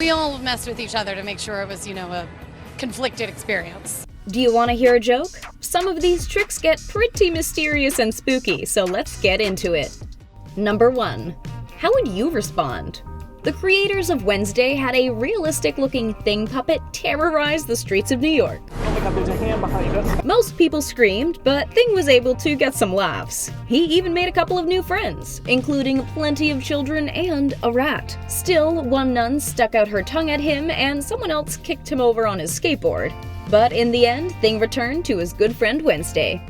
We all messed with each other to make sure it was, a conflicted experience. Do you want to hear a joke? Some of these tricks get pretty mysterious and spooky, so let's get into it. Number 1. How would you respond? The creators of Wednesday had a realistic-looking Thing puppet terrorize the streets of New York. Oh my god, there's a hand behind us. Most people screamed, but Thing was able to get some laughs. He even made a couple of new friends, including plenty of children and a rat. Still, one nun stuck out her tongue at him and someone else kicked him over on his skateboard. But in the end, Thing returned to his good friend Wednesday.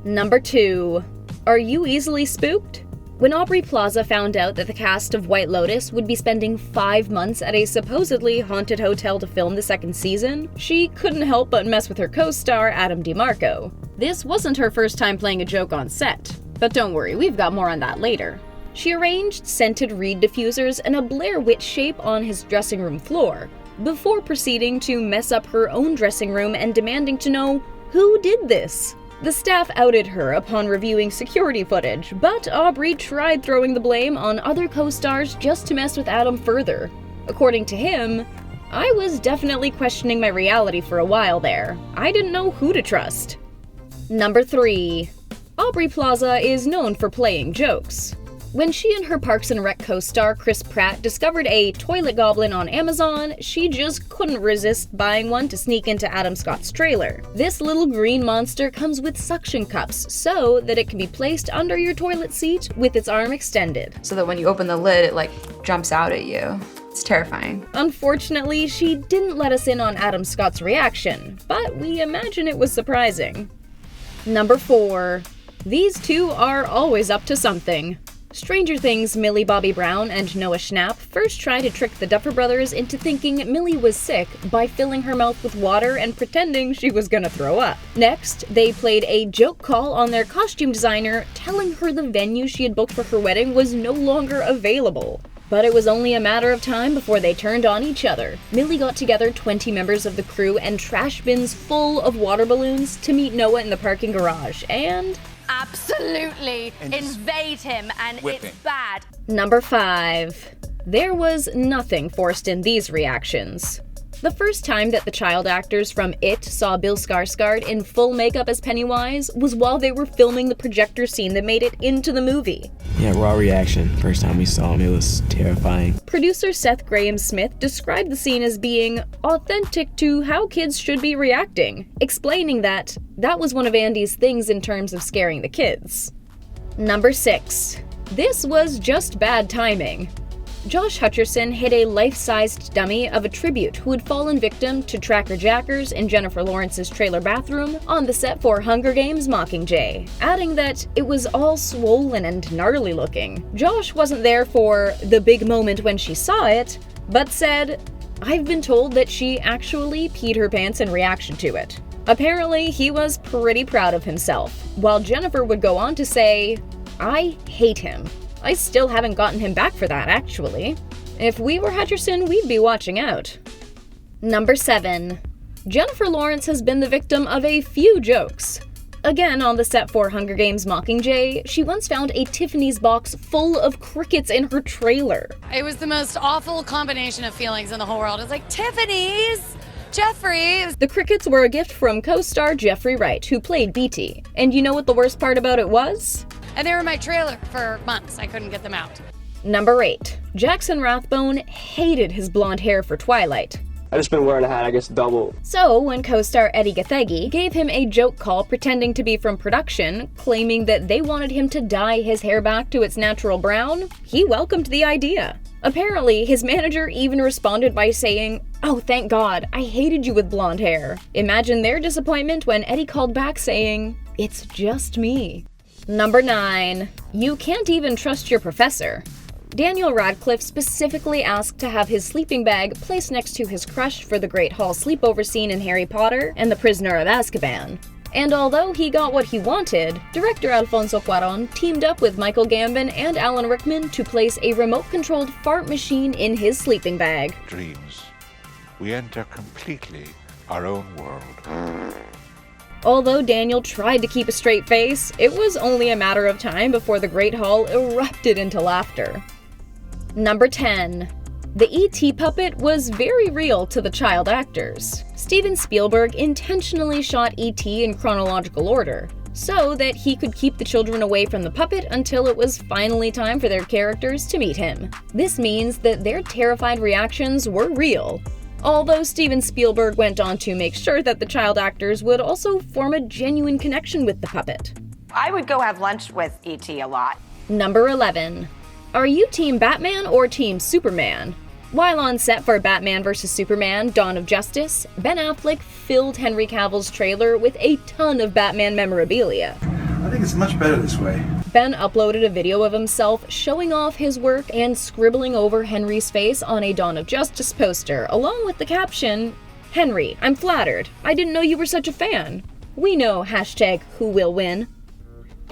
Number 2. Are you easily spooked? When Aubrey Plaza found out that the cast of White Lotus would be spending 5 months at a supposedly haunted hotel to film the second season, she couldn't help but mess with her co-star Adam DiMarco. This wasn't her first time playing a joke on set, but don't worry, we've got more on that later. She arranged scented reed diffusers and a Blair Witch shape on his dressing room floor, before proceeding to mess up her own dressing room and demanding to know who did this. The staff outed her upon reviewing security footage, but Aubrey tried throwing the blame on other co-stars just to mess with Adam further. According to him, I was definitely questioning my reality for a while there. I didn't know who to trust. Number 3. Aubrey Plaza is known for playing jokes. When she and her Parks and Rec co-star Chris Pratt discovered a toilet goblin on Amazon, she just couldn't resist buying one to sneak into Adam Scott's trailer. This little green monster comes with suction cups so that it can be placed under your toilet seat with its arm extended. So that when you open the lid, it jumps out at you. It's terrifying. Unfortunately, she didn't let us in on Adam Scott's reaction, but we imagine it was surprising. Number 4. These two are always up to something. Stranger Things' Millie Bobby Brown and Noah Schnapp first tried to trick the Duffer Brothers into thinking Millie was sick by filling her mouth with water and pretending she was gonna throw up. Next, they played a joke call on their costume designer, telling her the venue she had booked for her wedding was no longer available. But it was only a matter of time before they turned on each other. Millie got together 20 members of the crew and trash bins full of water balloons to meet Noah in the parking garage, and absolutely invade him, and it's bad. Number 5. There was nothing forced in these reactions. The first time that the child actors from It saw Bill Skarsgård in full makeup as Pennywise was while they were filming the projector scene that made it into the movie. Yeah, raw reaction. First time we saw him, it was terrifying. Producer Seth Graham-Smith described the scene as being authentic to how kids should be reacting, explaining that was one of Andy's things in terms of scaring the kids. Number 6. This was just bad timing. Josh Hutcherson hid a life-sized dummy of a tribute who had fallen victim to Tracker Jackers in Jennifer Lawrence's trailer bathroom on the set for Hunger Games Mockingjay, adding that it was all swollen and gnarly looking. Josh wasn't there for the big moment when she saw it, but said, "I've been told that she actually peed her pants in reaction to it." Apparently, he was pretty proud of himself, while Jennifer would go on to say, "I hate him. I still haven't gotten him back for that, actually. If we were Hutcherson, we'd be watching out." Number 7. Jennifer Lawrence has been the victim of a few jokes. Again, on the set for Hunger Games Mockingjay, she once found a Tiffany's box full of crickets in her trailer. It was the most awful combination of feelings in the whole world. It's like, Tiffany's! Jeffrey! The crickets were a gift from co-star Jeffrey Wright, who played Beatty. And you know what the worst part about it was? And they were in my trailer for months. I couldn't get them out. Number 8. Jackson Rathbone hated his blonde hair for Twilight. I just been wearing a hat, I guess double. So, when co-star Eddie Gathegi gave him a joke call pretending to be from production, claiming that they wanted him to dye his hair back to its natural brown, he welcomed the idea. Apparently, his manager even responded by saying, "Oh, thank God, I hated you with blonde hair." Imagine their disappointment when Eddie called back saying, "It's just me." Number 9. You can't even trust your professor. Daniel Radcliffe specifically asked to have his sleeping bag placed next to his crush for the Great Hall sleepover scene in Harry Potter and the Prisoner of Azkaban. And although he got what he wanted, director Alfonso Cuarón teamed up with Michael Gambon and Alan Rickman to place a remote-controlled fart machine in his sleeping bag. Dreams. We enter completely our own world. Although Daniel tried to keep a straight face, it was only a matter of time before the Great Hall erupted into laughter. Number 10. The E.T. puppet was very real to the child actors. Steven Spielberg intentionally shot E.T. in chronological order, so that he could keep the children away from the puppet until it was finally time for their characters to meet him. This means that their terrified reactions were real, although Steven Spielberg went on to make sure that the child actors would also form a genuine connection with the puppet. I would go have lunch with E.T. a lot. Number 11. Are you Team Batman or Team Superman? While on set for Batman vs. Superman: Dawn of Justice, Ben Affleck filled Henry Cavill's trailer with a ton of Batman memorabilia. I think it's much better this way. Ben uploaded a video of himself showing off his work and scribbling over Henry's face on a Dawn of Justice poster, along with the caption, "Henry, I'm flattered. I didn't know you were such a fan. We know #who will win."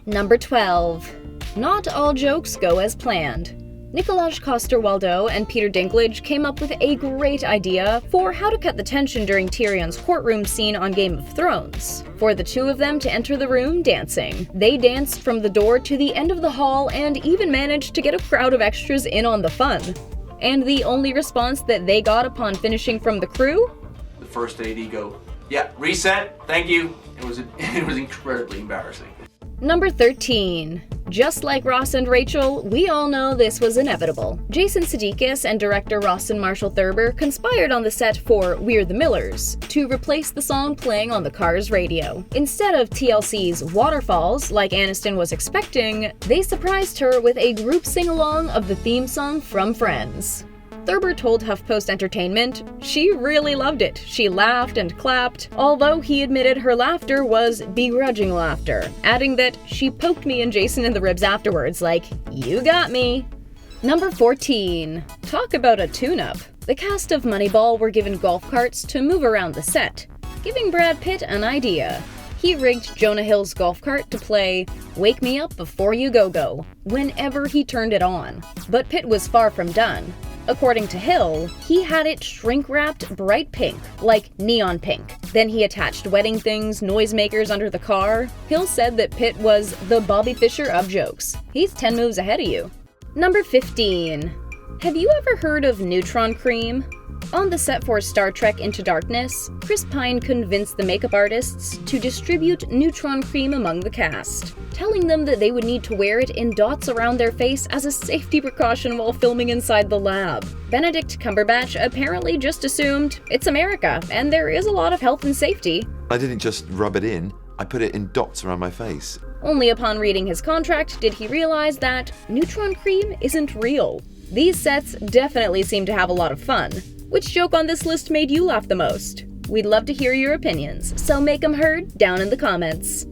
Number 12. Not all jokes go as planned. Nikolaj Coster-Waldau and Peter Dinklage came up with a great idea for how to cut the tension during Tyrion's courtroom scene on Game of Thrones. For the two of them to enter the room dancing. They danced from the door to the end of the hall and even managed to get a crowd of extras in on the fun. And the only response that they got upon finishing from the crew? The first AD go, "Yeah, reset, thank you." It was incredibly embarrassing. Number 13. Just like Ross and Rachel, we all know this was inevitable. Jason Sudeikis and director Rawson Marshall Thurber conspired on the set for We're the Millers to replace the song playing on the car's radio. Instead of TLC's Waterfalls, like Aniston was expecting, they surprised her with a group sing-along of the theme song from Friends. Thurber told HuffPost Entertainment she really loved it. She laughed and clapped, although he admitted her laughter was begrudging laughter, adding that she poked me and Jason in the ribs afterwards like, "You got me." Number 14. Talk about a tune-up. The cast of Moneyball were given golf carts to move around the set, giving Brad Pitt an idea. He rigged Jonah Hill's golf cart to play Wake Me Up Before You Go-Go whenever he turned it on, but Pitt was far from done. According to Hill, he had it shrink-wrapped bright pink, like neon pink. Then he attached wedding things, noisemakers under the car. Hill said that Pitt was the Bobby Fischer of jokes. He's 10 moves ahead of you. Number 15. Have you ever heard of Neutron Cream? On the set for Star Trek Into Darkness, Chris Pine convinced the makeup artists to distribute Neutron Cream among the cast, telling them that they would need to wear it in dots around their face as a safety precaution while filming inside the lab. Benedict Cumberbatch apparently just assumed it's America, and there is a lot of health and safety. I didn't just rub it in, I put it in dots around my face. Only upon reading his contract did he realize that Neutron Cream isn't real. These sets definitely seem to have a lot of fun. Which joke on this list made you laugh the most? We'd love to hear your opinions, so make them heard down in the comments.